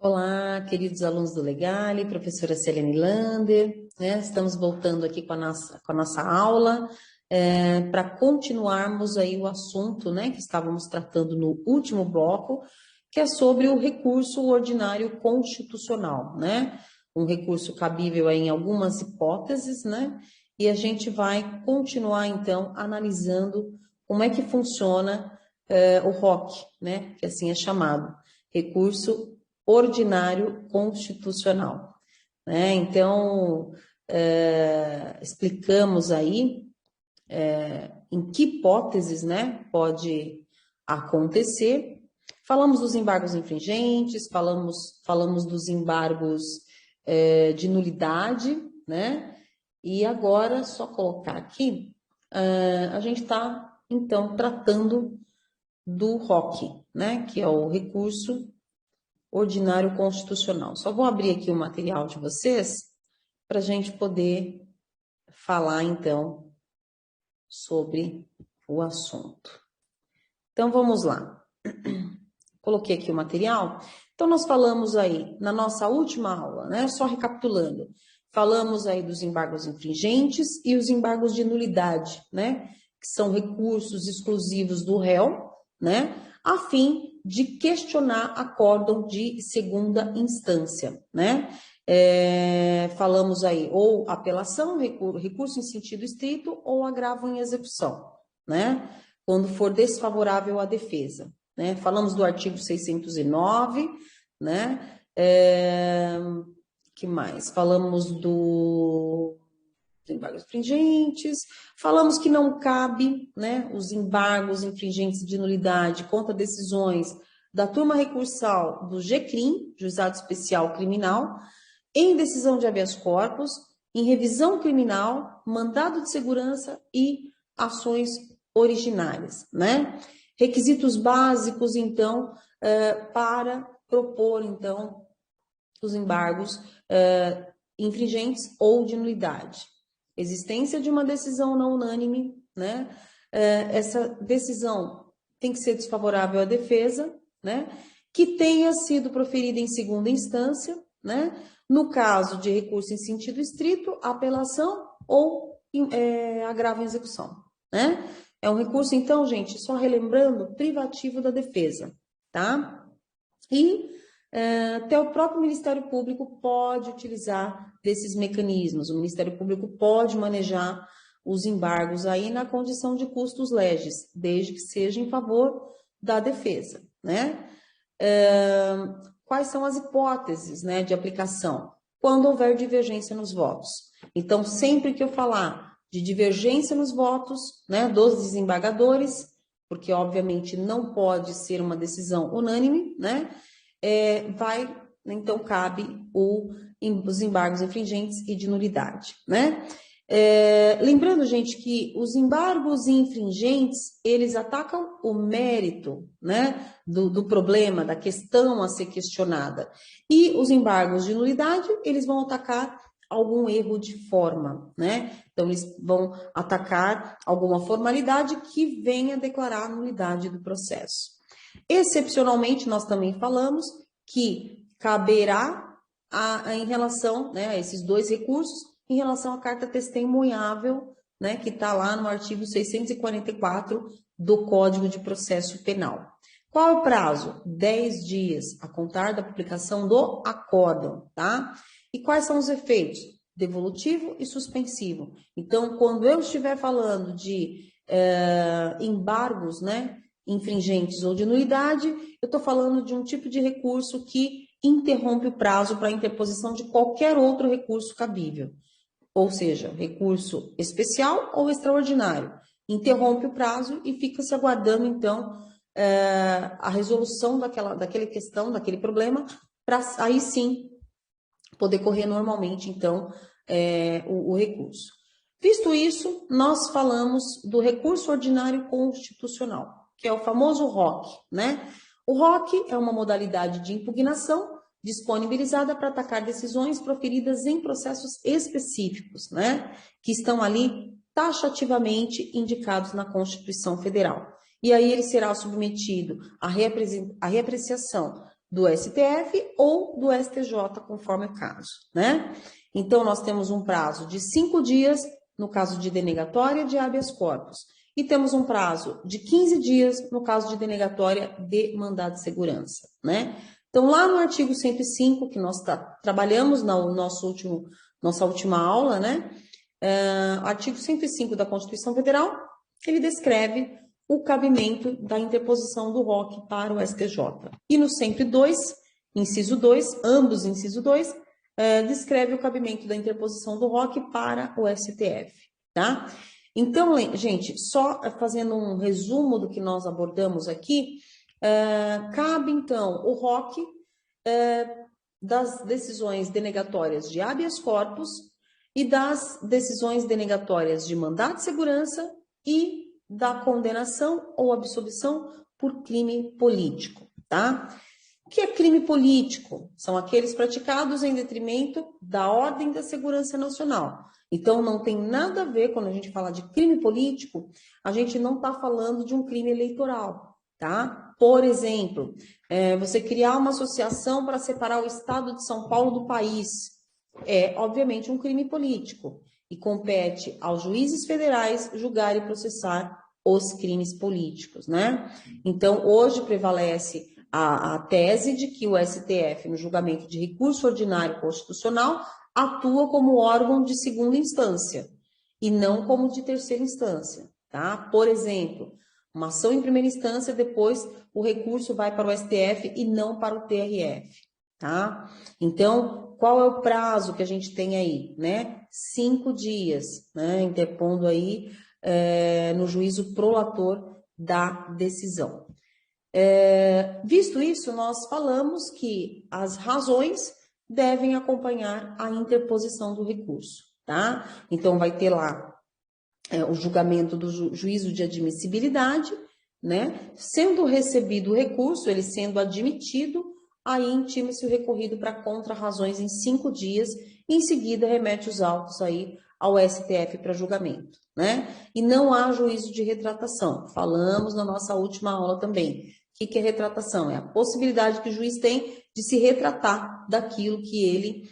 Olá, queridos alunos do Legale, professora Selene Lander, né? Estamos voltando aqui com a nossa aula para continuarmos aí o assunto, né, que estávamos tratando no último bloco, que é sobre o recurso ordinário constitucional, né? Um recurso cabível aí em algumas hipóteses, né? E a gente vai continuar, então, analisando como é que funciona o ROC, né? Que assim é chamado, recurso ordinário constitucional, né? Então, explicamos aí em que hipóteses, né, pode acontecer. Falamos dos embargos infringentes, falamos dos embargos de nulidade, né? E agora, só colocar aqui, a gente está, então, tratando do ROC, né, que é o recurso ordinário constitucional. Só vou abrir aqui o material de vocês para a gente poder falar, então, sobre o assunto. Então, vamos lá. Coloquei aqui o material. Então, nós falamos aí, na nossa última aula, né, só recapitulando, falamos aí dos embargos infringentes e os embargos de nulidade, né, que são recursos exclusivos do réu, né, a fim de questionar acórdão de segunda instância, né? Falamos aí ou apelação, recurso em sentido estrito ou agravo em execução, né? Quando for desfavorável à defesa, né? Falamos do artigo 609, né? Que mais? Falamos dos embargos infringentes, falamos que não cabe, né, os embargos infringentes de nulidade contra decisões da turma recursal do GCRIM, Juizado Especial Criminal, em decisão de habeas corpus, em revisão criminal, mandado de segurança e ações originárias, né? Requisitos básicos, então, para propor, então, os embargos infringentes ou de nulidade. Existência de uma decisão não unânime, né? Essa decisão tem que ser desfavorável à defesa, né? Que tenha sido proferida em segunda instância, né? No caso de recurso em sentido estrito, apelação ou agravo em execução, né? É um recurso, então, gente, só relembrando, privativo da defesa, tá? E até o próprio Ministério Público pode utilizar desses mecanismos. O Ministério Público pode manejar os embargos aí na condição de custos legis, desde que seja em favor da defesa, né? Quais são as hipóteses, né, de aplicação? Quando houver divergência nos votos. Então, sempre que eu falar de divergência nos votos, né, dos desembargadores, porque obviamente não pode ser uma decisão unânime, né? Então cabe os embargos infringentes e de nulidade, né? Lembrando, gente, que os embargos infringentes, eles atacam o mérito, né, do problema, da questão a ser questionada. E os embargos de nulidade, eles vão atacar algum erro de forma, né? Então, eles vão atacar alguma formalidade que venha declarar a nulidade do processo. Excepcionalmente, nós também falamos que caberá em relação, né, a esses dois recursos, em relação à carta testemunhável, né, que está lá no artigo 644 do Código de Processo Penal. Qual é o prazo? 10 dias, a contar da publicação do acórdão, tá? E quais são os efeitos? Devolutivo e suspensivo. Então, quando eu estiver falando de embargos, né, infringentes ou de nulidade, eu estou falando de um tipo de recurso que interrompe o prazo para a interposição de qualquer outro recurso cabível. Ou seja, recurso especial ou extraordinário. Interrompe o prazo e fica se aguardando, então, a resolução daquela questão, daquele problema, para aí sim poder correr normalmente, então, o recurso. Visto isso, nós falamos do recurso ordinário constitucional, que é o famoso ROC, né? O ROC é uma modalidade de impugnação disponibilizada para atacar decisões proferidas em processos específicos, né? Que estão ali taxativamente indicados na Constituição Federal. E aí ele será submetido à reapreciação do STF ou do STJ, conforme o caso, né? Então, nós temos um prazo de 5 dias no caso de denegatória de habeas corpus e temos um prazo de 15 dias no caso de denegatória de mandado de segurança, né? Então, lá no artigo 105, que nós trabalhamos na nossa última aula, né? Artigo 105 da Constituição Federal, ele descreve o cabimento da interposição do ROC para o STJ. E no 102, inciso 2, ambos inciso 2, descreve o cabimento da interposição do ROC para o STF, tá? Então, gente, só fazendo um resumo do que nós abordamos aqui, cabe, então, o ROC das decisões denegatórias de habeas corpus e das decisões denegatórias de mandado de segurança e da condenação ou absolvição por crime político, tá? O que é crime político? São aqueles praticados em detrimento da ordem da segurança nacional. Então, não tem nada a ver, quando a gente fala de crime político, a gente não está falando de um crime eleitoral, tá? Por exemplo, você criar uma associação para separar o estado de São Paulo do país é, obviamente, um crime político e compete aos juízes federais julgar e processar os crimes políticos, né? Então, hoje prevalece a tese de que o STF, no julgamento de recurso ordinário constitucional, atua como órgão de segunda instância e não como de terceira instância, tá? Por exemplo, uma ação em primeira instância, depois o recurso vai para o STF e não para o TRF, tá? Então, qual é o prazo que a gente tem aí, né? 5 dias, né? Interpondo aí no juízo prolator da decisão. Visto isso, nós falamos que as razões devem acompanhar a interposição do recurso, tá? Então, vai ter lá o julgamento do juízo de admissibilidade, né? Sendo recebido o recurso, ele sendo admitido, aí intima-se o recorrido para contra-razões em 5 dias, e em seguida remete os autos aí ao STF para julgamento, né? E não há juízo de retratação. Falamos na nossa última aula também. O que é retratação? É a possibilidade que o juiz tem de se retratar daquilo que ele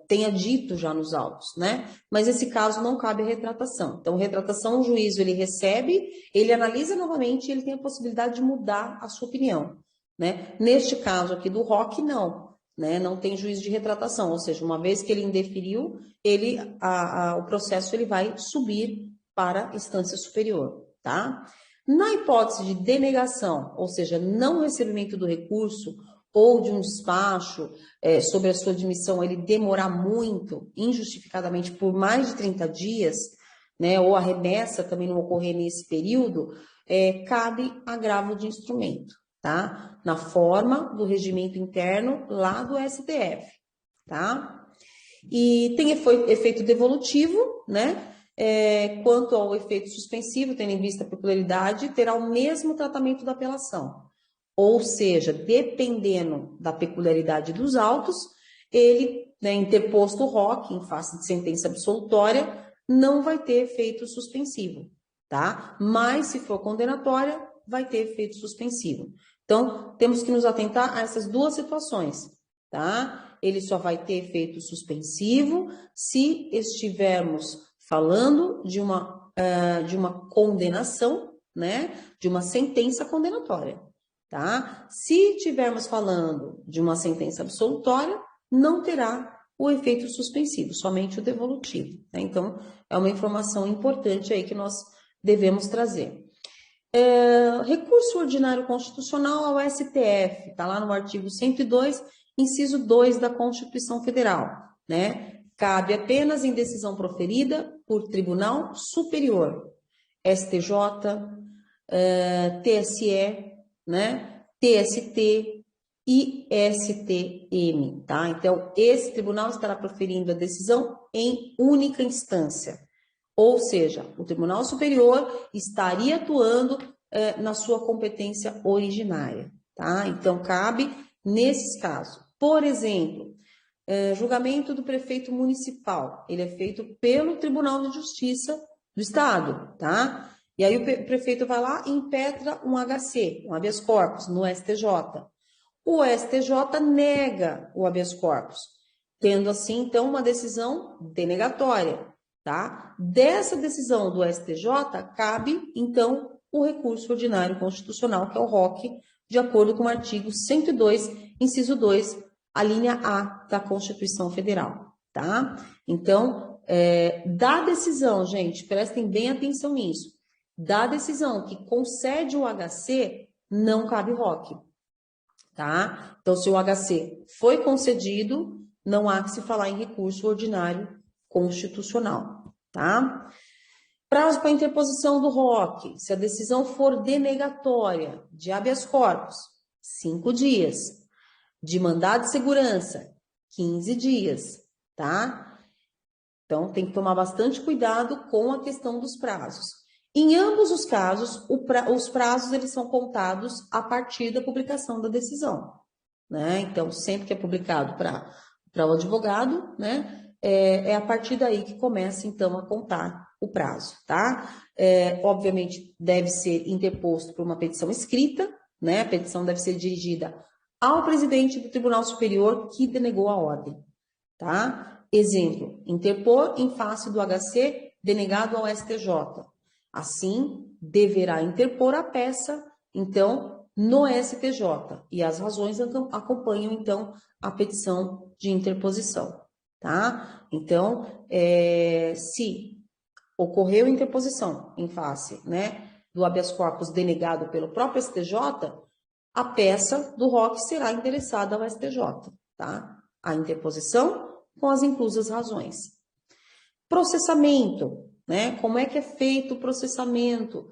tenha dito já nos autos, né? Mas esse caso não cabe a retratação. Então, retratação, o juízo ele recebe, ele analisa novamente e ele tem a possibilidade de mudar a sua opinião, né? Neste caso aqui do ROC, não, né? Não tem juízo de retratação, ou seja, uma vez que ele indeferiu, o processo ele vai subir para a instância superior, tá? Na hipótese de denegação, ou seja, não recebimento do recurso ou de um despacho sobre a sua admissão, ele demorar muito, injustificadamente, por mais de 30 dias, né, ou a remessa também não ocorrer nesse período, cabe agravo de instrumento, tá? Na forma do regimento interno lá do STF, tá? E tem efeito devolutivo, né? Quanto ao efeito suspensivo, tendo em vista a peculiaridade, terá o mesmo tratamento da apelação. Ou seja, dependendo da peculiaridade dos autos, ele, né, interposto o ROC em face de sentença absolutória, não vai ter efeito suspensivo, tá? Mas se for condenatória, vai ter efeito suspensivo. Então, temos que nos atentar a essas duas situações, tá? Ele só vai ter efeito suspensivo se estivermos falando de uma condenação, né? De uma sentença condenatória. Tá? Se estivermos falando de uma sentença absolutória, não terá o efeito suspensivo, somente o devolutivo, né? Então, é uma informação importante aí que nós devemos trazer. Recurso ordinário constitucional ao STF, está lá no artigo 102, inciso 2 da Constituição Federal, né? Cabe apenas em decisão proferida por tribunal superior, STJ, TSE, né? TST e STM, tá? Então, esse tribunal estará proferindo a decisão em única instância, ou seja, o Tribunal Superior estaria atuando na sua competência originária, tá? Então, cabe nesses casos. Por exemplo, julgamento do prefeito municipal, ele é feito pelo Tribunal de Justiça do Estado, tá? E aí o prefeito vai lá e impetra um HC, um habeas corpus, no STJ. o STJ nega o habeas corpus, tendo assim, então, uma decisão denegatória, tá? Dessa decisão do STJ, cabe, então, o recurso ordinário constitucional, que é o ROC, de acordo com o artigo 102, inciso 2, a linha A da Constituição Federal, tá? Então, da decisão, gente, prestem bem atenção nisso, da decisão que concede o HC, não cabe ROC, tá? Então, se o HC foi concedido, não há que se falar em recurso ordinário constitucional, tá? Prazo para interposição do ROC, se a decisão for denegatória de habeas corpus, 5 dias. De mandado de segurança, 15 dias, tá? Então, tem que tomar bastante cuidado com a questão dos prazos. Em ambos os casos, os prazos eles são contados a partir da publicação da decisão, né? Então, sempre que é publicado para o advogado, né? É a partir daí que começa, então, a contar o prazo, tá? Obviamente, deve ser interposto por uma petição escrita, né? A petição deve ser dirigida ao presidente do Tribunal Superior que denegou a ordem, tá? Exemplo, interpor em face do HC denegado ao STJ. Assim, deverá interpor a peça, então, no STJ. E as razões acompanham, então, a petição de interposição, tá? Então, se ocorreu interposição em face, né, do habeas corpus denegado pelo próprio STJ, a peça do ROC será endereçada ao STJ, tá? A interposição com as inclusas razões. Processamento, né? Como é que é feito o processamento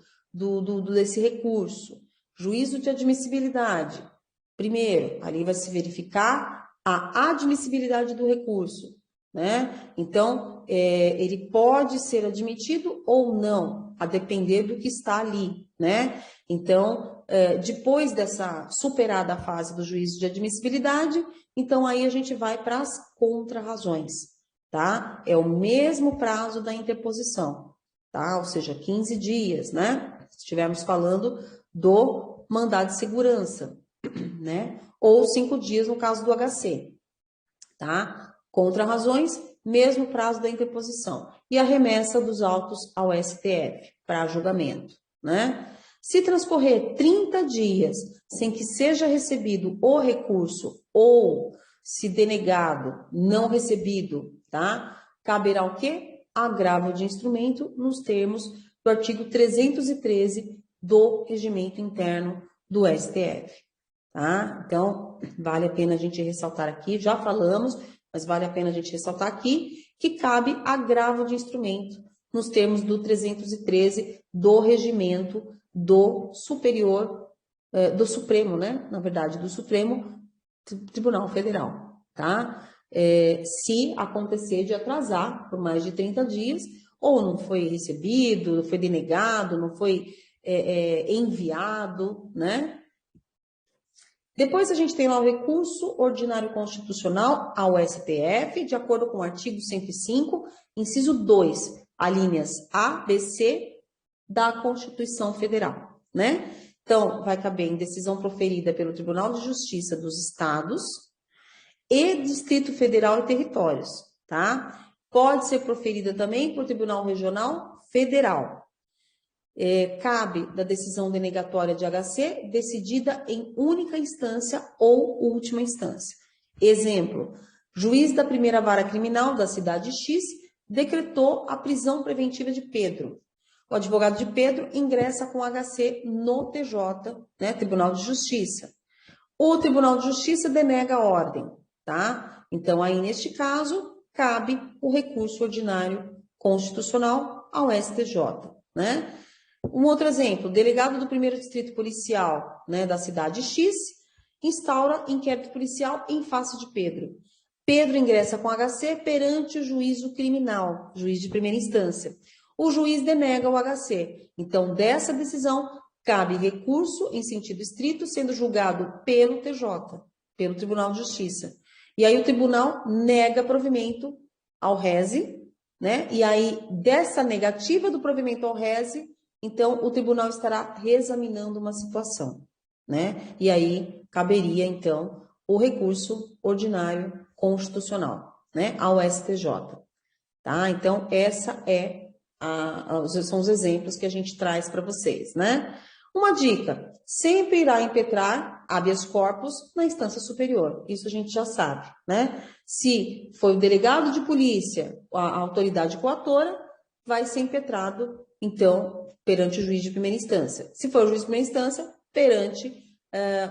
desse recurso? Juízo de admissibilidade. Primeiro, ali vai se verificar a admissibilidade do recurso, né? Então, ele pode ser admitido ou não, a depender do que está ali, né? Então, depois dessa superada a fase do juízo de admissibilidade, então aí a gente vai para as contrarrazões, tá? É o mesmo prazo da interposição, tá? Ou seja, 15 dias, né? Se estivermos falando do mandado de segurança, né? Ou 5 dias no caso do HC, tá? Contrarrazões, mesmo prazo da interposição. E a remessa dos autos ao STF para julgamento, né? Se transcorrer 30 dias sem que seja recebido o recurso ou se denegado, não recebido, tá? Caberá o quê? Agravo de instrumento nos termos do artigo 313 do Regimento Interno do STF, tá? Então, vale a pena a gente ressaltar aqui, já falamos, mas vale a pena a gente ressaltar aqui que cabe agravo de instrumento nos termos do 313 do Regimento do Superior, do Supremo, né? Na verdade, do Supremo Tribunal Federal, tá? Se acontecer de atrasar por mais de 30 dias, ou não foi recebido, não foi denegado, não foi enviado, né? Depois a gente tem lá o recurso ordinário constitucional ao STF, de acordo com o artigo 105, inciso 2, alíneas A, B, C da Constituição Federal, né? Então, vai caber em decisão proferida pelo Tribunal de Justiça dos Estados e Distrito Federal e Territórios, tá? Pode ser proferida também por Tribunal Regional Federal. Cabe da decisão denegatória de HC decidida em única instância ou última instância. Exemplo, juiz da primeira vara criminal da cidade X decretou a prisão preventiva de Pedro. O advogado de Pedro ingressa com HC no TJ, né, Tribunal de Justiça. O Tribunal de Justiça denega a ordem, tá? Então, aí, neste caso, cabe o recurso ordinário constitucional ao STJ, né? Um outro exemplo, o delegado do 1º Distrito Policial, né, da cidade X, instaura inquérito policial em face de Pedro. Pedro ingressa com HC perante o juízo criminal, juiz de primeira instância. O juiz denega o HC. Então, dessa decisão, cabe recurso em sentido estrito, sendo julgado pelo TJ, pelo Tribunal de Justiça. E aí o tribunal nega provimento ao rese, né? E aí, dessa negativa do provimento ao rese, então, o tribunal estará reexaminando uma situação, né? E aí caberia, então, o recurso ordinário constitucional, né? Ao STJ, tá? Então, são os exemplos que a gente traz para vocês, né? Uma dica, sempre irá impetrar habeas corpus na instância superior, isso a gente já sabe, né? Se foi o delegado de polícia, a autoridade coatora, vai ser impetrado, então, perante o juiz de primeira instância. Se for o juiz de primeira instância, perante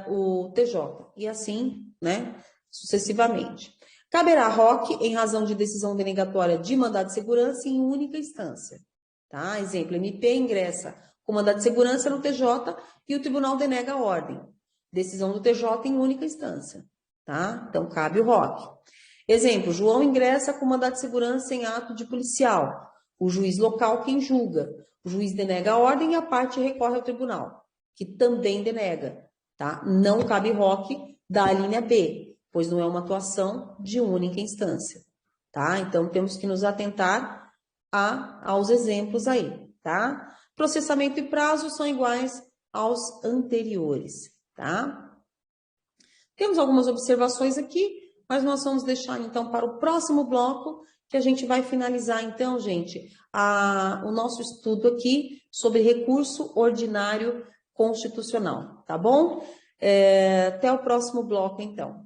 o TJ, e assim, né, sucessivamente. Caberá ROC em razão de decisão denegatória de mandado de segurança em única instância. Tá? Exemplo, MP ingressa com mandado de segurança no TJ e o tribunal denega a ordem. Decisão do TJ em única instância. Tá? Então, cabe o ROC. Exemplo, João ingressa com mandado de segurança em ato de policial. O juiz local quem julga. O juiz denega a ordem e a parte recorre ao tribunal, que também denega. Tá? Não cabe ROC da linha B, pois não é uma atuação de única instância. Tá? Então, temos que nos atentar aos exemplos aí, tá? Processamento e prazo são iguais aos anteriores, tá? Temos algumas observações aqui, mas nós vamos deixar, então, para o próximo bloco, que a gente vai finalizar, então, gente, o nosso estudo aqui sobre recurso ordinário constitucional, tá bom? Até o próximo bloco, então.